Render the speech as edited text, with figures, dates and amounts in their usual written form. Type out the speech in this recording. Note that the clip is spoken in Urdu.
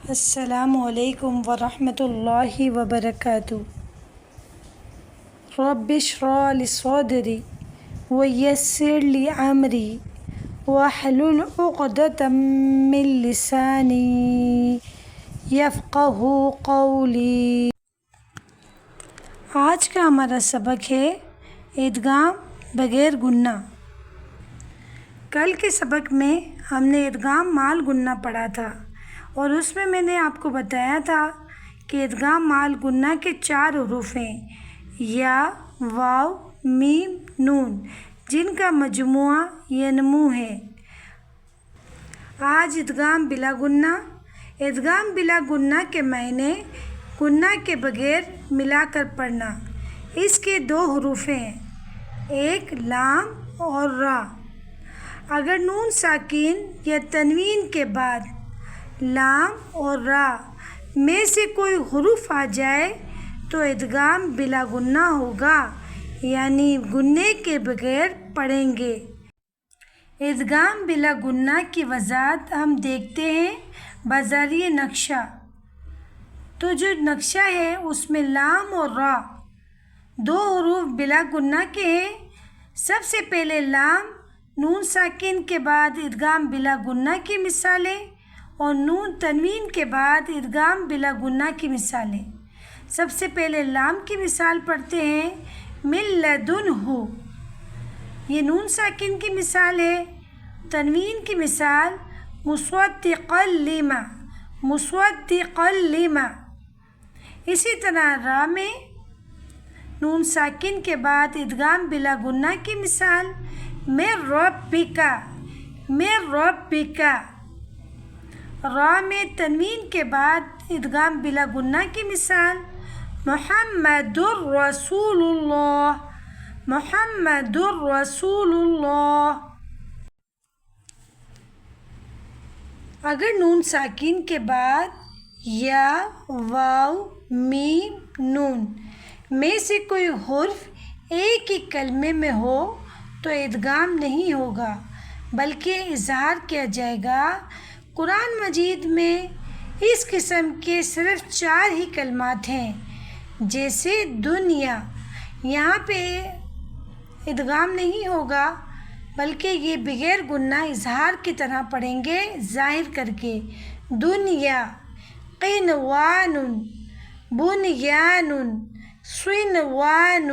السلام علیکم ورحمۃ اللہ وبرکاتہ۔ رب اشرح لی صدری ویسر لی امری واحلل عقدۃ من لسانی یفقہوا قولی۔ آج کا ہمارا سبق ہے ادغام بغیر گنہ۔ کل کے سبق میں ہم نے ادغام مال گنہ پڑھا تھا اور اس میں نے آپ کو بتایا تھا کہ ادغام مال گنہ کے 4 حروف ہیں، یا، واو، میم، نون، جن کا مجموعہ ینمو ہے۔ آج ادغام بلا گنہ۔ ادغام بلا گنہ کے معنی گنہ کے بغیر ملا کر پڑھنا۔ اس کے 2 حروف ہیں، ایک لام اور را۔ اگر نون ساکن یا تنوین کے بعد لام اور را میں سے کوئی حرف آ جائے تو ادغام بلا گنہ ہوگا، یعنی گنہ کے بغیر پڑھیں گے۔ ادغام بلا گنہ کی وضاحت ہم دیکھتے ہیں بذریعہ نقشہ۔ تو جو نقشہ ہے اس میں لام اور را 2 حروف بلا گنہ کے ہیں۔ سب سے پہلے لام نون ساکن کے بعد ادغام بلا گنہ کی مثالیں اور نون تنوین کے بعد ادغام بلا گنہ کی مثالیں۔ سب سے پہلے لام کی مثال پڑھتے ہیں، من لدنہ، یہ نون ساکن کی مثال ہے۔ تنوین کی مثال مصدقا لما، مصدقا لما۔ اسی طرح را میں نون ساکن کے بعد ادغام بلا گنہ کی مثال من ربک، من ربک۔ را میں تنوین کے بعد ادغام بلا گنہ کی مثال محمد رسول اللہ، محمد رسول اللہ۔ اگر نون ساکن کے بعد یا، واو، میم، نون میں سے کوئی حرف ایک ہی کلمے میں ہو تو ادغام نہیں ہوگا بلکہ اظہار کیا جائے گا۔ قرآن مجید میں اس قسم کے صرف 4 ہی کلمات ہیں، جیسے دنیا، یہاں پہ ادغام نہیں ہوگا بلکہ یہ بغیر گنہ اظہار کی طرح پڑھیں گے، ظاہر کر کے۔ دنیا، قنوان، بنیان، صنوان۔